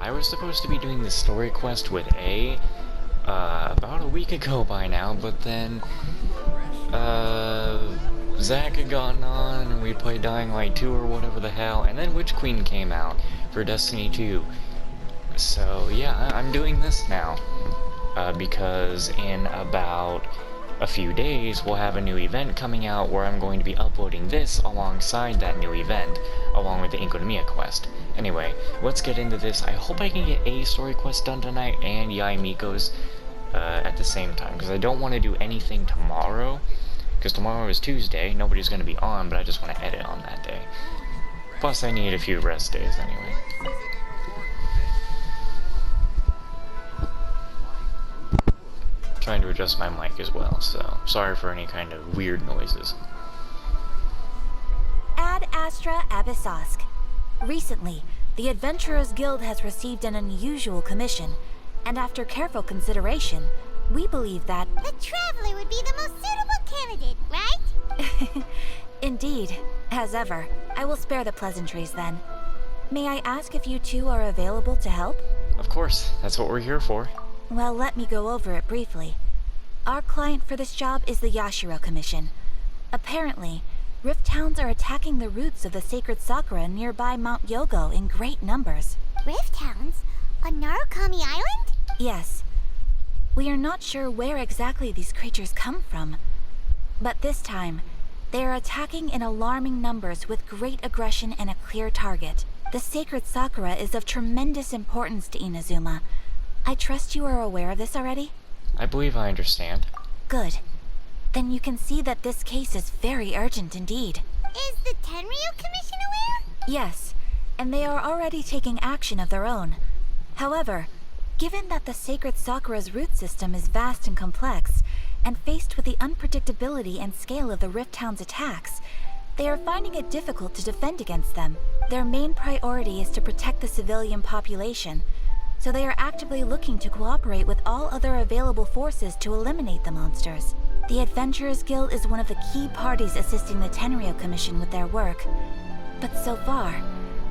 I was supposed to be doing this story quest with A about a week ago by now, but then Zach had gotten on and we played Dying Light 2 or whatever the hell, and then Witch Queen came out for Destiny 2. So yeah, I'm doing this now because in about a few days we'll have a new event coming out where I'm going to be uploading this alongside that new event, along with the Inkonomiya quest. Anyway, let's get into this. I hope I can get a story quest done tonight and Yai Miko's at the same time, because I don't want to do anything tomorrow, because tomorrow is Tuesday, nobody's going to be on, but I just want to edit on that day. Plus I need a few rest days anyway. Trying to adjust my mic as well, so sorry for any kind of weird noises. Ad Astra Abyssosk. Recently, the Adventurers Guild has received an unusual commission, and after careful consideration, we believe that the Traveler would be the most suitable candidate, right? Indeed. As ever, I will spare the pleasantries then. May I ask if you two are available to help? Of course, that's what we're here for. Well, let me go over it briefly. Our client for this job is the Yashiro Commission. Apparently, Rift Hounds are attacking the roots of the sacred sakura nearby Mount Yogo in great numbers. Rift Hounds? On Narukami Island? Yes. We are not sure where exactly these creatures come from. But this time, they are attacking in alarming numbers with great aggression and a clear target. The sacred sakura is of tremendous importance to Inazuma. I trust you are aware of this already? I believe I understand. Good. Then you can see that this case is very urgent indeed. Is the Tenryu Commission aware? Yes, and they are already taking action of their own. However, given that the sacred sakura's root system is vast and complex, and faced with the unpredictability and scale of the Rift Hound's attacks, they are finding it difficult to defend against them. Their main priority is to protect the civilian population, so they are actively looking to cooperate with all other available forces to eliminate the monsters. The Adventurers Guild is one of the key parties assisting the Tenryu Commission with their work. But so far,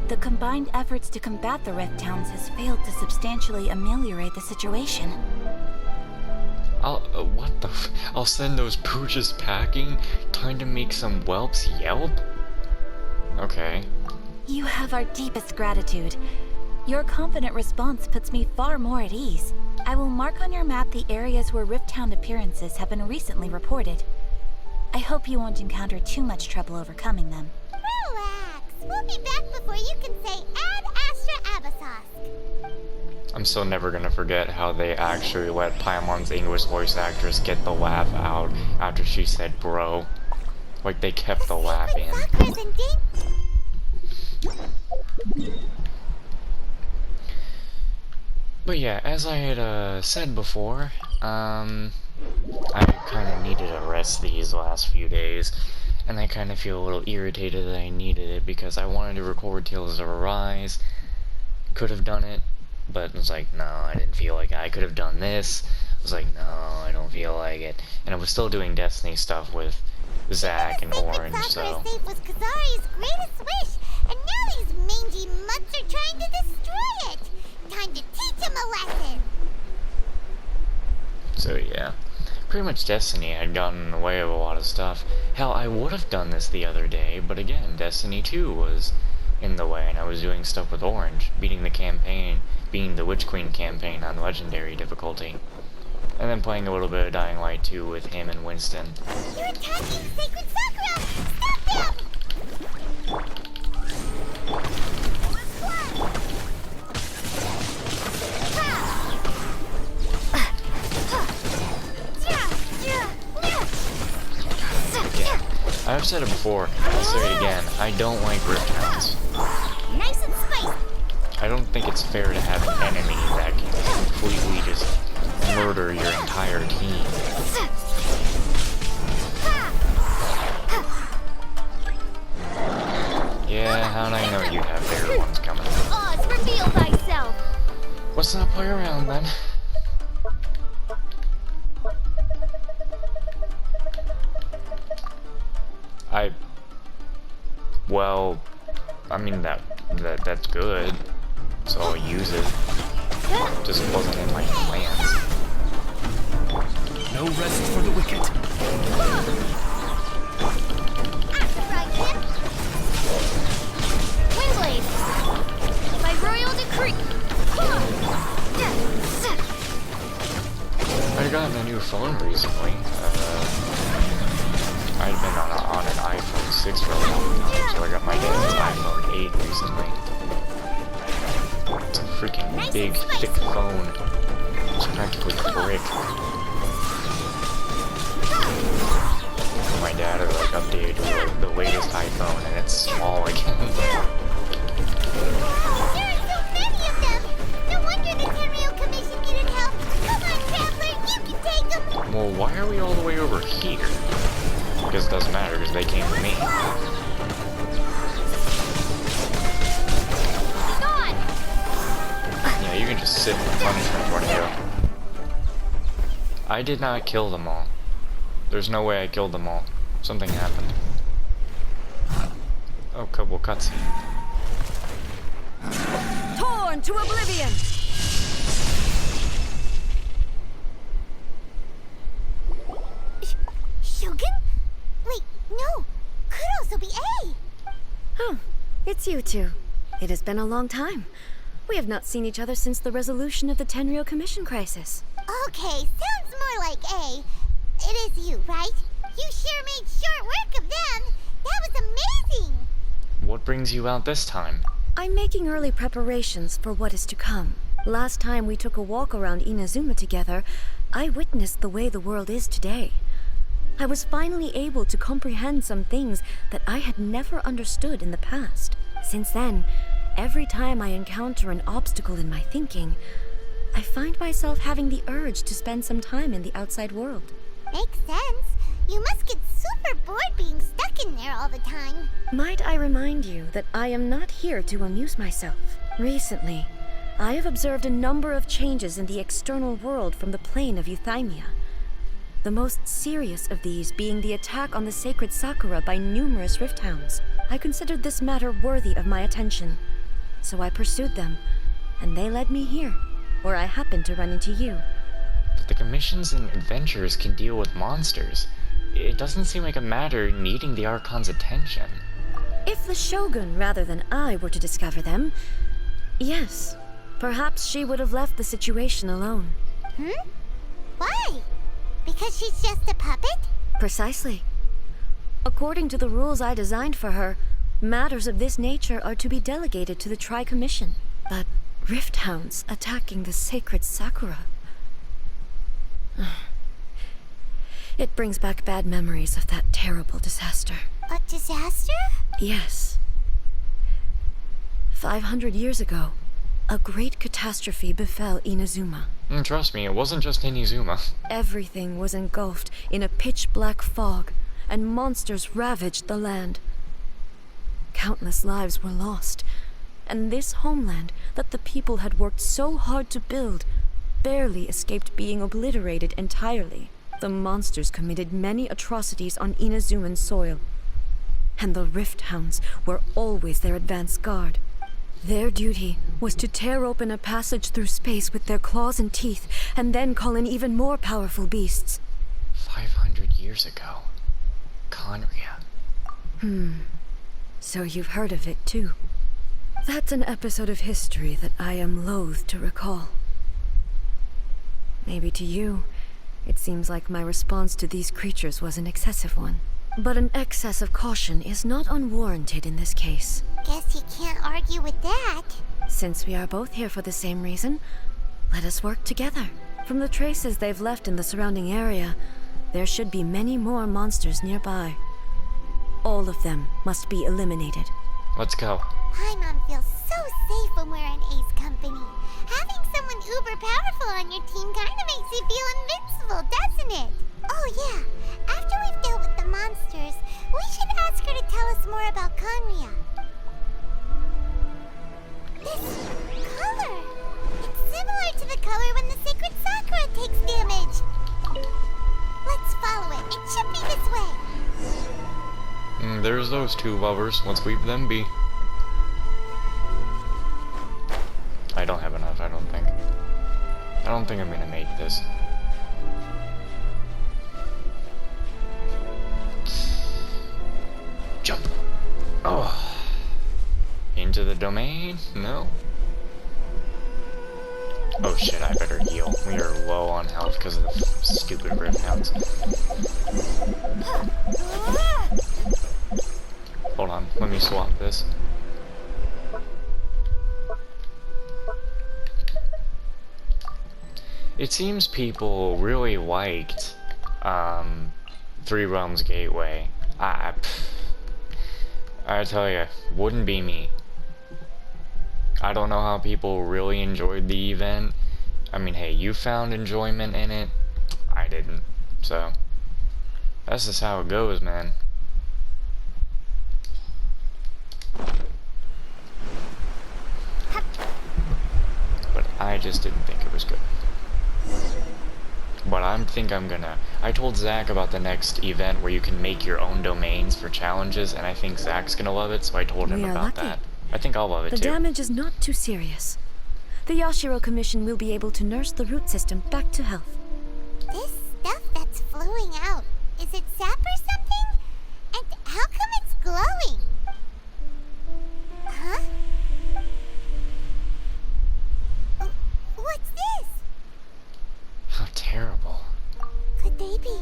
the combined efforts to combat the Rift Hounds has failed to substantially ameliorate the situation. I'll send those pooches packing, trying to make some whelps yelp? Okay. You have our deepest gratitude. Your confident response puts me far more at ease. I will mark on your map the areas where Rift Hound appearances have been recently reported. I hope you won't encounter too much trouble overcoming them. Relax. We'll be back before you can say Ad Astra Abyssosk. I'm still never gonna forget how they actually let Paimon's English voice actress get the laugh out after she said bro. Like they kept the laugh in. Sakura's in But yeah, as I had said before, I kind of needed a rest these last few days, and I kind of feel a little irritated that I needed it because I wanted to record Tales of Arise, could have done it, but it was like, no, I didn't feel like it. I could have done this, I was like, no, I don't feel like it, and I was still doing Destiny stuff with Zach and Orange, so... Safe was Kazari's greatest wish, and now these mangy mutts are trying to destroy it! Time to teach him a lesson! So yeah, pretty much Destiny had gotten in the way of a lot of stuff. Hell, I would have done this the other day, but again, Destiny 2 was in the way, and I was doing stuff with Orange, beating the Witch Queen campaign on Legendary difficulty. And then playing a little bit of Dying Light 2 with him and Winston. You're attacking Sacred Sakura! Stop them! I've said it before, I'll say it again, I don't like Rift Hounds. Nice and spicy! I don't think it's fair to have an enemy that can completely just murder your entire team. Yeah, how'd I know you'd have bigger ones coming? Oz, reveal thyself! Let's not play around then. Well, I mean that's good, so I'll use it. just wasn't in my plans. No rest for the wicked. Windblade! By royal decree! I got a new phone recently. I'd been on an iPhone 6 for a long time, so I got my dad's iPhone 8 recently. It's a freaking big, thick phone. It's practically a brick. My dad had like updated to the latest iPhone, and it's small again. There are so many of them! No wonder the Tenryou Commission needed help! Come on, Traveler, you can take them! Well, why are we all the way over here? Because it doesn't matter, because they came to me. Gone! Yeah, you can just sit and punishment when you. I did not kill them all. There's no way I killed them all. Something happened. Oh, well, cutscene. Torn to oblivion! Shogun? Wait, no! Could also be A! Oh, it's you two. It has been a long time. We have not seen each other since the resolution of the Tenryou Commission crisis. Okay, sounds more like A. It is you, right? You sure made short work of them! That was amazing! What brings you out this time? I'm making early preparations for what is to come. Last time we took a walk around Inazuma together, I witnessed the way the world is today. I was finally able to comprehend some things that I had never understood in the past. Since then, every time I encounter an obstacle in my thinking, I find myself having the urge to spend some time in the outside world. Makes sense. You must get super bored being stuck in there all the time. Might I remind you that I am not here to amuse myself. Recently, I have observed a number of changes in the external world from the plane of Euthymia. The most serious of these being the attack on the sacred Sakura by numerous rift hounds. I considered this matter worthy of my attention, so I pursued them, and they led me here, where I happened to run into you. But the commissions and adventures can deal with monsters. It doesn't seem like a matter needing the Archon's attention. If the Shogun rather than I were to discover them, yes, perhaps she would have left the situation alone. Why? Because she's just a puppet? Precisely. According to the rules I designed for her, matters of this nature are to be delegated to the Tri-Commission. But rift hounds attacking the sacred Sakura... It brings back bad memories of that terrible disaster. A disaster? Yes. 500 years ago, a great catastrophe befell Inazuma. Trust me, it wasn't just Inazuma. Everything was engulfed in a pitch-black fog, and monsters ravaged the land. Countless lives were lost, and this homeland that the people had worked so hard to build barely escaped being obliterated entirely. The monsters committed many atrocities on Inazuman soil, and the Rift Hounds were always their advance guard. Their duty was to tear open a passage through space with their claws and teeth, and then call in even more powerful beasts. 500 years ago. Conria. So you've heard of it, too. That's an episode of history that I am loath to recall. Maybe to you, it seems like my response to these creatures was an excessive one. But an excess of caution is not unwarranted in this case. Guess you can't argue with that. Since we are both here for the same reason, let us work together. From the traces they've left in the surrounding area, there should be many more monsters nearby. All of them must be eliminated. Let's go. Paimon feels so safe when we're in Ace Company. Having someone uber powerful on your team kinda makes you feel invincible, doesn't it? Oh yeah, after we've dealt with the monsters, we should ask her to tell us more about Conria. This color! It's similar to the color when the sacred Sakura takes damage. Let's follow it. It should be this way. There's those two lovers. Let's leave them be. I don't have enough, I don't think. don't think I'm gonna make this. Jump! Oh. Into the domain? No. Oh shit, I better heal. We are low on health because of the stupid Rifthounds. Hold on, let me swap this. It seems people really liked Three Realms Gateway. I tell you, wouldn't be me. I don't know how people really enjoyed the event. I mean, hey, you found enjoyment in it. I didn't. So, that's just how it goes, man. But I just didn't think it was good. But I told Zach about the next event where you can make your own domains for challenges, and I think Zach's gonna love it, so I told him about that. I think I'll love it too. The damage is not too serious. The Yashiro Commission will be able to nurse the root system back to health. This stuff that's flowing out, is it sap or something? And how come it's glowing? Huh? What's this? How terrible. Could they be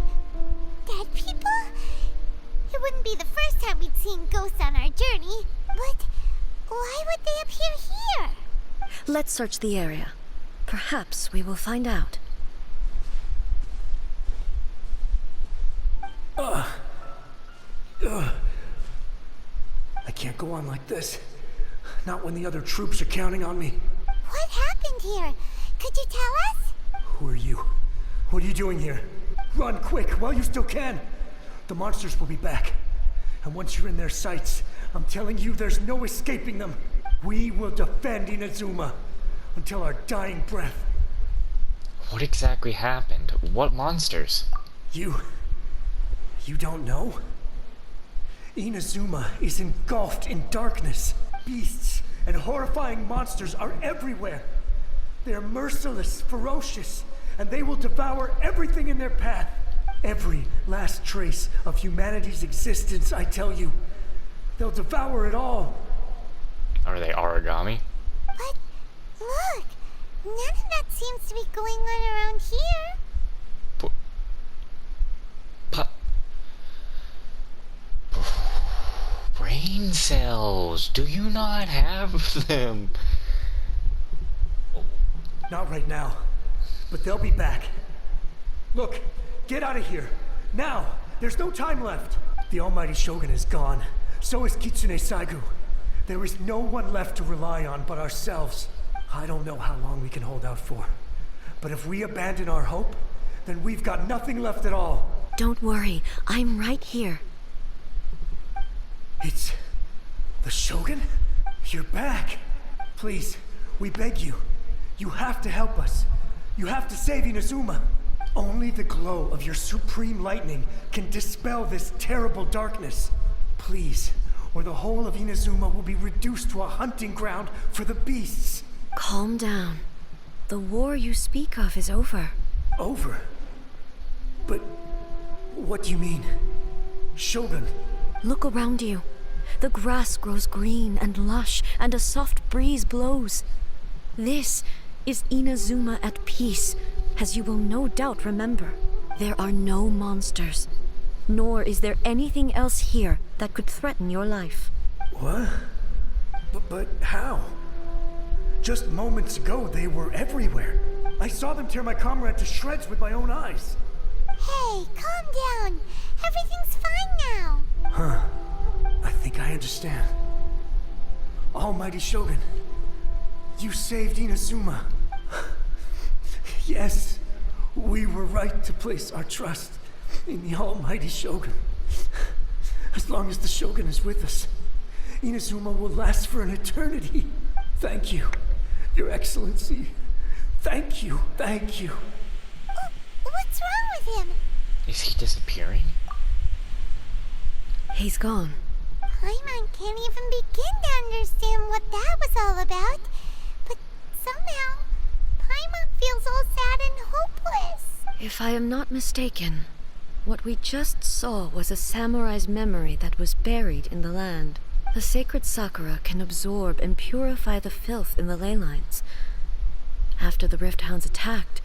dead people? It wouldn't be the first time we'd seen ghosts on our journey, but why would they appear here? Let's search the area. Perhaps we will find out. I can't go on like this. Not when the other troops are counting on me. What happened here? Could you tell us? Who are you? What are you doing here? Run quick while you still can. The monsters will be back. And once you're in their sights, I'm telling you there's no escaping them. We will defend Inazuma until our dying breath. What exactly happened? What monsters? You don't know? Inazuma is engulfed in darkness. Beasts and horrifying monsters are everywhere. They're merciless, ferocious, and they will devour everything in their path. Every last trace of humanity's existence, I tell you. They'll devour it all. Are they origami? But look, none of that seems to be going on around here. Brain cells, do you not have them? Not right now, but they'll be back. Look, get out of here. Now, there's no time left. The almighty Shogun is gone. So is Kitsune Saigu. There is no one left to rely on but ourselves. I don't know how long we can hold out for. But if we abandon our hope, then we've got nothing left at all. Don't worry, I'm right here. It's the Shogun? You're back. Please, we beg you. You have to help us. You have to save Inazuma. Only the glow of your supreme lightning can dispel this terrible darkness. Please, or the whole of Inazuma will be reduced to a hunting ground for the beasts. Calm down. The war you speak of is over. Over? But what do you mean? Shogun? Look around you. The grass grows green and lush, and a soft breeze blows. This is Inazuma at peace, as you will no doubt remember. There are no monsters, nor is there anything else here that could threaten your life. What? But how? Just moments ago, they were everywhere. I saw them tear my comrade to shreds with my own eyes. Hey, calm down. Everything's fine now. Huh. I think I understand. Almighty Shogun, you saved Inazuma. Yes, we were right to place our trust in the Almighty Shogun. As long as the Shogun is with us, Inazuma will last for an eternity. Thank you, Your Excellency. Thank you, thank you. What's wrong with him? Is he disappearing? He's gone. Paimon can't even begin to understand what that was all about. But somehow, Paimon feels all sad If I am not mistaken, what we just saw was a samurai's memory that was buried in the land. The sacred sakura can absorb and purify the filth in the ley lines. After the Rift Hounds attacked,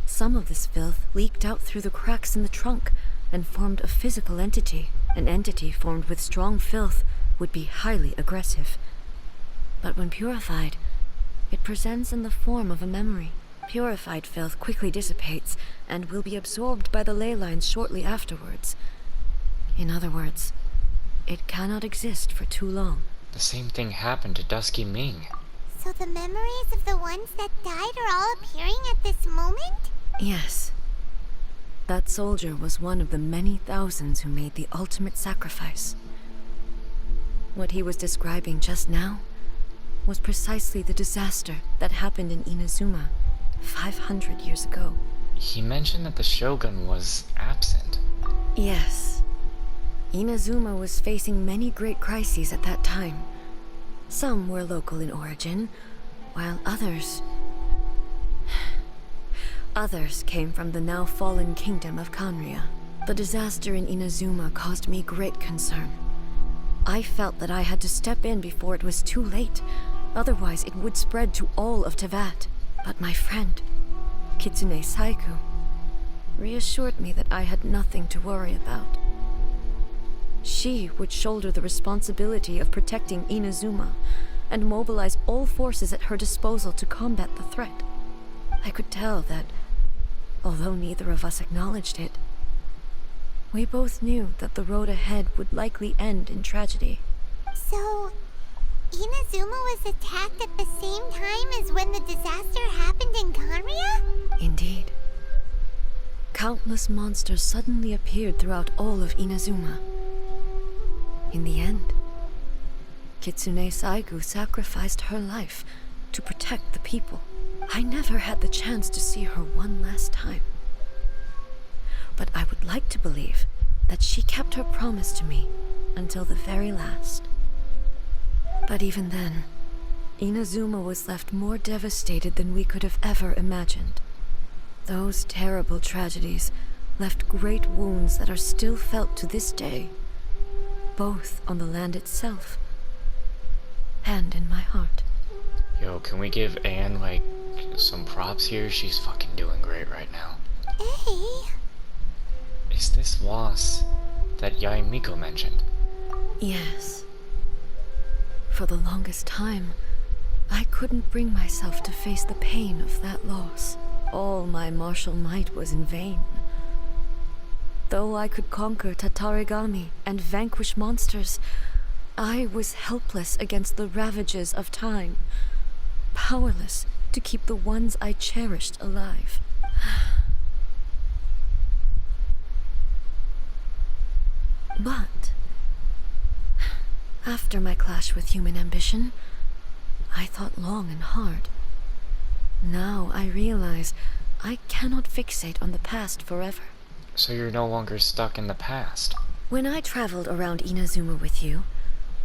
some of this filth leaked out through the cracks in the trunk and formed a physical entity. An entity formed with strong filth would be highly aggressive. But when purified, it presents in the form of a memory. Purified filth quickly dissipates and will be absorbed by the ley lines shortly afterwards. In other words, it cannot exist for too long. The same thing happened to Dusky Ming. So the memories of the ones that died are all appearing at this moment? Yes. That soldier was one of the many thousands who made the ultimate sacrifice. What he was describing just now was precisely the disaster that happened in Inazuma 500 years ago. He mentioned that the Shogun was absent. Yes. Inazuma was facing many great crises at that time. Some were local in origin, while others came from the now fallen kingdom of Kanria. The disaster in Inazuma caused me great concern. I felt that I had to step in before it was too late, otherwise it would spread to all of Tevat. But my friend, Kitsune Saiku, reassured me that I had nothing to worry about. She would shoulder the responsibility of protecting Inazuma and mobilize all forces at her disposal to combat the threat. I could tell that, although neither of us acknowledged it, we both knew that the road ahead would likely end in tragedy. So, Inazuma was attacked at the same time as when the disaster happened in Kanria? Indeed. Countless monsters suddenly appeared throughout all of Inazuma. In the end, Kitsune Saigu sacrificed her life to protect the people. I never had the chance to see her one last time. But I would like to believe that she kept her promise to me until the very last. But even then, Inazuma was left more devastated than we could have ever imagined. Those terrible tragedies left great wounds that are still felt to this day, both on the land itself and in my heart. Yo, can we give Anne, like, some props here? She's fucking doing great right now. Hey. Is this loss that Yaemiko mentioned? Yes. For the longest time, I couldn't bring myself to face the pain of that loss. All my martial might was in vain. Though I could conquer Tatarigami and vanquish monsters, I was helpless against the ravages of time, powerless to keep the ones I cherished alive. But after my clash with human ambition, I thought long and hard. Now I realize I cannot fixate on the past forever. So you're no longer stuck in the past. When I traveled around Inazuma with you,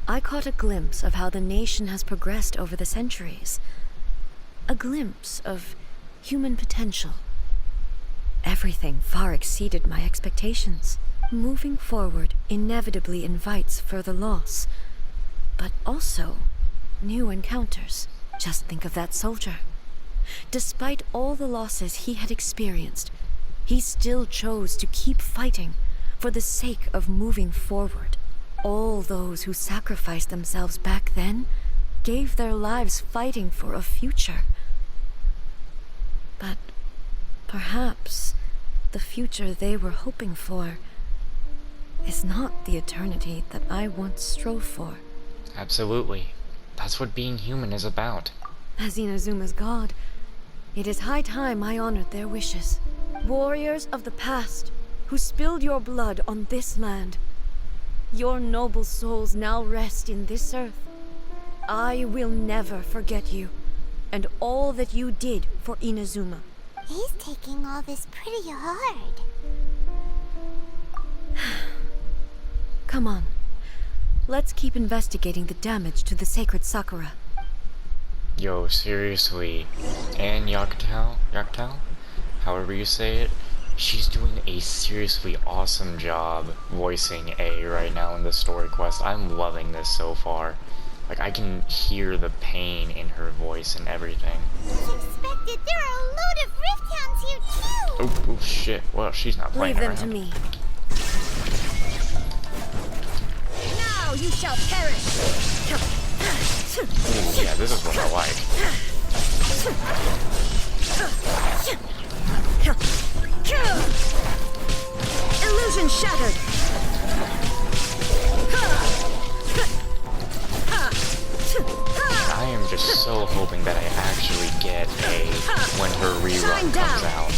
I caught a glimpse of how the nation has progressed over the centuries. A glimpse of human potential. Everything far exceeded my expectations. Moving forward inevitably invites further loss, but also new encounters. Just think of that soldier. Despite all the losses he had experienced, he still chose to keep fighting for the sake of moving forward. All those who sacrificed themselves back then gave their lives fighting for a future. But perhaps the future they were hoping for is not the eternity that I once strove for. Absolutely. That's what being human is about. As Inazuma's god, it is high time I honored their wishes. Warriors of the past, who spilled your blood on this land, your noble souls now rest in this earth. I will never forget you, and all that you did for Inazuma. He's taking all this pretty hard. Come on. Let's keep investigating the damage to the sacred Sakura. Yo, seriously. Anne Yakutou? However you say it. she's doing a seriously awesome job voicing A right now in the story quest. I'm loving this so far. Like, I can hear the pain in her voice and everything. As expected, there are a load of Rift Hounds here too! Oh shit. Well, she's not playing Leave them around. to me. Now you shall perish! Ooh, yeah, this is what I like. Illusion shattered! I am just so hoping that I actually get a when her rerun comes out.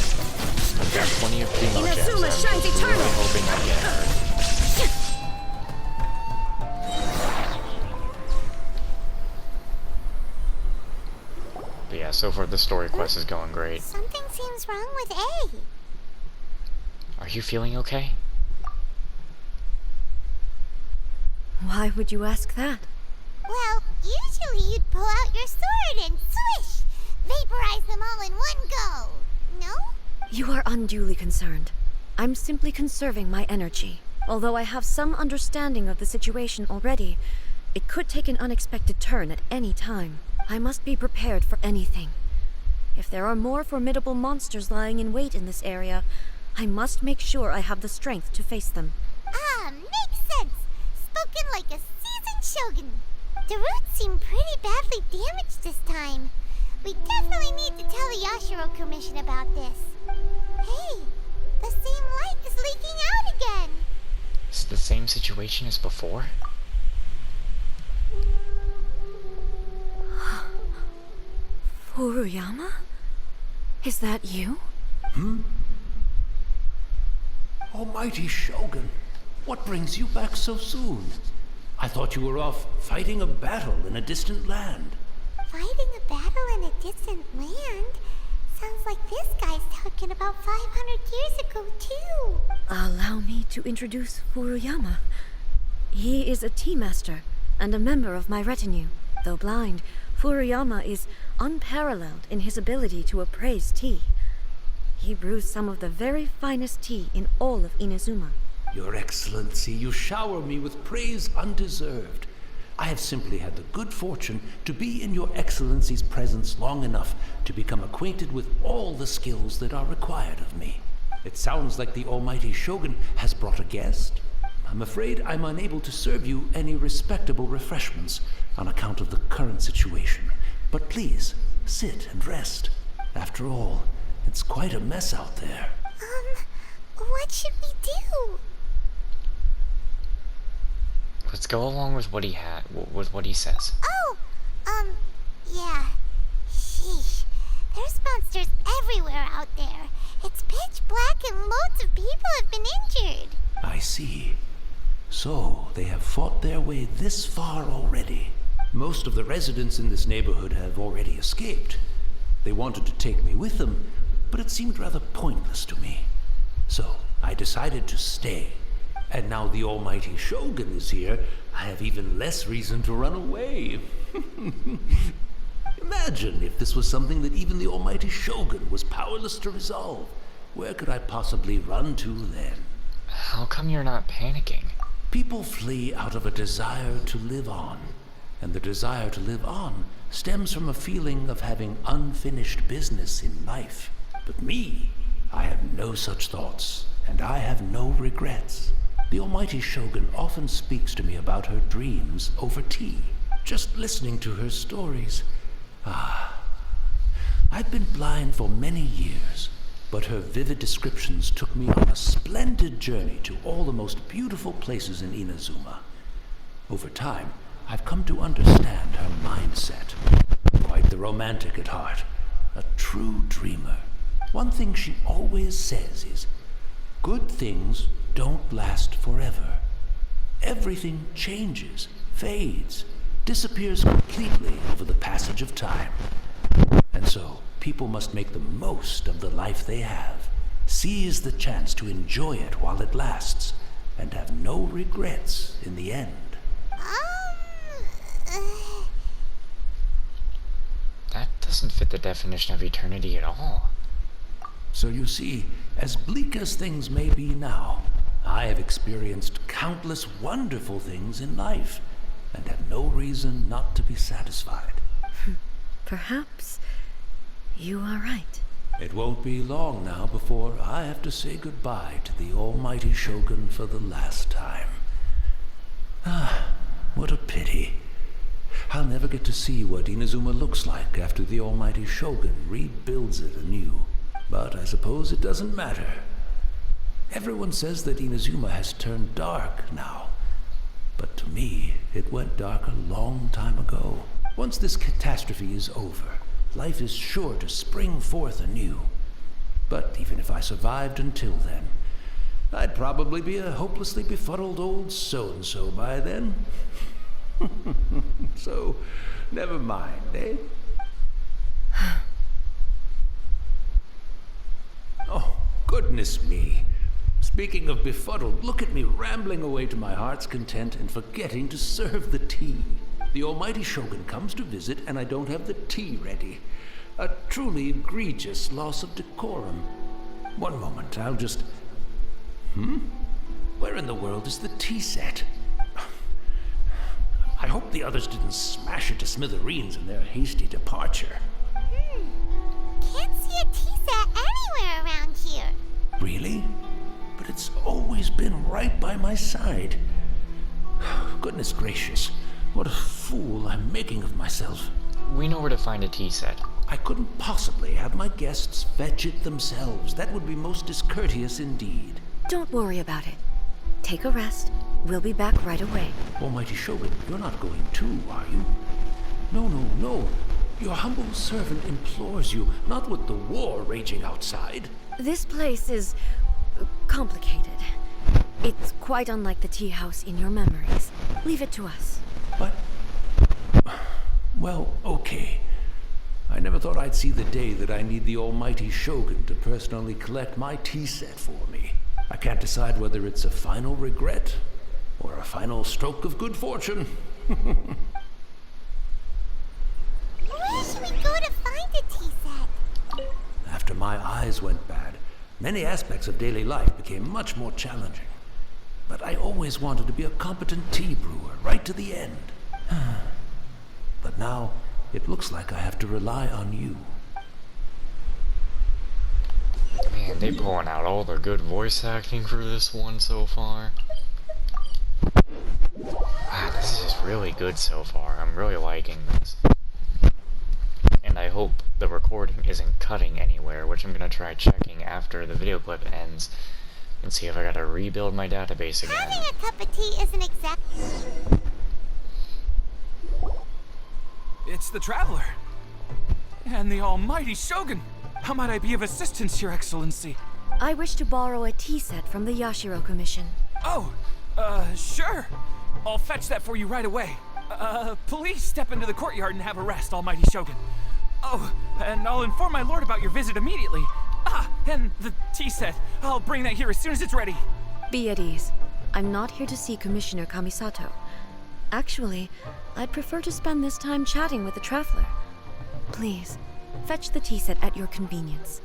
I've got plenty of primo gems. Inazuma shines I'm eternal. really hoping I get her. But yeah, so far the story quest is going great. Something seems wrong with A. Are you feeling okay? Why would you ask that? Well, usually you'd pull out your sword and swish! Vaporize them all in one go! No? You are unduly concerned. I'm simply conserving my energy. Although I have some understanding of the situation already, it could take an unexpected turn at any time. I must be prepared for anything. If there are more formidable monsters lying in wait in this area, I must make sure I have the strength to face them. Ah, makes sense! Spoken like a seasoned shogun. The roots seem pretty badly damaged this time. We definitely need to tell the Yashiro Commission about this. Hey, the same light is leaking out again. Is it the same situation as before? Furuyama? Is that you? Almighty Shogun, what brings you back so soon? I thought you were off fighting a battle in a distant land. Fighting a battle in a distant land? Sounds like this guy's talking about 500 years ago, too. Allow me to introduce Furuyama. He is a tea master and a member of my retinue. Though blind, Furuyama is unparalleled in his ability to appraise tea. He brews some of the very finest tea in all of Inazuma. Your Excellency, you shower me with praise undeserved. I have simply had the good fortune to be in Your Excellency's presence long enough to become acquainted with all the skills that are required of me. It sounds like the Almighty Shogun has brought a guest. I'm afraid I'm unable to serve you any respectable refreshments on account of the current situation. But please, sit and rest. After all, it's quite a mess out there. What should we do? Let's go along with what he says. Oh, yeah. Sheesh. There's monsters everywhere out there. It's pitch black and loads of people have been injured. I see. So, they have fought their way this far already. Most of the residents in this neighborhood have already escaped. They wanted to take me with them, but it seemed rather pointless to me. So, I decided to stay. And now the Almighty Shogun is here, I have even less reason to run away. Imagine if this was something that even the Almighty Shogun was powerless to resolve. Where could I possibly run to then? How come you're not panicking? People flee out of a desire to live on. And the desire to live on stems from a feeling of having unfinished business in life. But me, I have no such thoughts, and I have no regrets. The Almighty Shogun often speaks to me about her dreams over tea. Just listening to her stories. I've been blind for many years, but her vivid descriptions took me on a splendid journey to all the most beautiful places in Inazuma. Over time, I've come to understand her mindset. Quite the romantic at heart, a true dreamer. One thing she always says is, good things don't last forever. Everything changes, fades, disappears completely over the passage of time. And so, people must make the most of the life they have, seize the chance to enjoy it while it lasts, and have no regrets in the end. That doesn't fit the definition of eternity at all. So you see, as bleak as things may be now, I have experienced countless wonderful things in life, and have no reason not to be satisfied. Perhaps you are right. It won't be long now before I have to say goodbye to the almighty Shogun for the last time. Ah, what a pity. I'll never get to see what Inazuma looks like after the almighty Shogun rebuilds it anew. But I suppose it doesn't matter. Everyone says that Inazuma has turned dark now. But to me, it went dark a long time ago. Once this catastrophe is over, life is sure to spring forth anew. But even if I survived until then, I'd probably be a hopelessly befuddled old so-and-so by then. So, never mind, eh? Oh, goodness me. Speaking of befuddled, look at me rambling away to my heart's content and forgetting to serve the tea. The almighty Shogun comes to visit and I don't have the tea ready. A truly egregious loss of decorum. One moment, I'll just... Where in the world is the tea set? I hope the others didn't smash it to smithereens in their hasty departure. Can't see a tea set anywhere around here. Really? But it's always been right by my side. Goodness gracious, what a fool I'm making of myself. We know where to find a tea set. I couldn't possibly have my guests fetch it themselves. That would be most discourteous indeed. Don't worry about it. Take a rest. We'll be back right away. Almighty Shogun, you're not going too, are you? No, no, no. Your humble servant implores you, not with the war raging outside. This place is complicated. It's quite unlike the tea house in your memories. Leave it to us. But... well, okay. I never thought I'd see the day that I need the almighty Shogun to personally collect my tea set for me. I can't decide whether it's a final regret or a final stroke of good fortune. Where should we go to find a tea set? After my eyes went bad, many aspects of daily life became much more challenging. But I always wanted to be a competent tea brewer right to the end. But now, it looks like I have to rely on you. Man, they pulling out all their good voice acting for this one so far. Wow, this is really good so far. I'm really liking this. And I hope the recording isn't cutting anywhere, which I'm gonna try checking after the video clip ends and see if I gotta rebuild my database again. Having a cup of tea isn't exactly... It's the Traveler. And the almighty Shogun. How might I be of assistance, Your Excellency? I wish to borrow a tea set from the Yashiro Commission. Oh, sure. I'll fetch that for you right away. Please step into the courtyard and have a rest, almighty Shogun. Oh, and I'll inform my lord about your visit immediately. Ah, and the tea set. I'll bring that here as soon as it's ready. Be at ease. I'm not here to see Commissioner Kamisato. Actually, I'd prefer to spend this time chatting with the Traveler. Please, fetch the tea set at your convenience.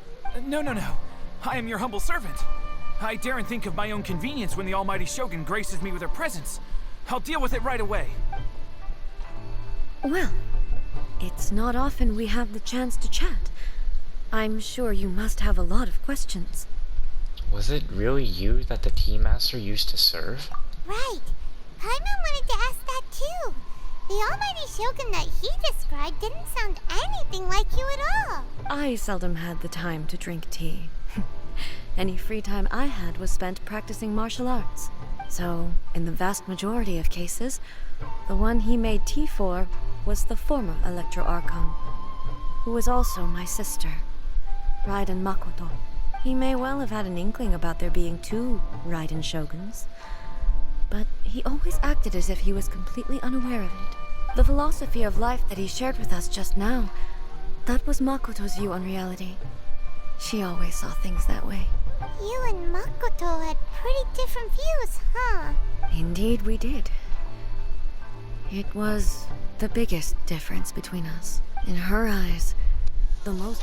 No. I am your humble servant. I daren't think of my own convenience when the almighty Shogun graces me with her presence. I'll deal with it right away. Well, it's not often we have the chance to chat. I'm sure you must have a lot of questions. Was it really you that the tea master used to serve? Right. Paimon wanted to ask that too. The almighty Shogun that he described didn't sound anything like you at all. I seldom had the time to drink tea. Any free time I had was spent practicing martial arts. So, in the vast majority of cases, the one he made tea for was the former Electro Archon, who was also my sister, Raiden Makoto. He may well have had an inkling about there being two Raiden Shoguns, but he always acted as if he was completely unaware of it. The philosophy of life that he shared with us just now, that was Makoto's view on reality. She always saw things that way. You and Makoto had pretty different views, huh? Indeed we did. It was the biggest difference between us. In her eyes, the most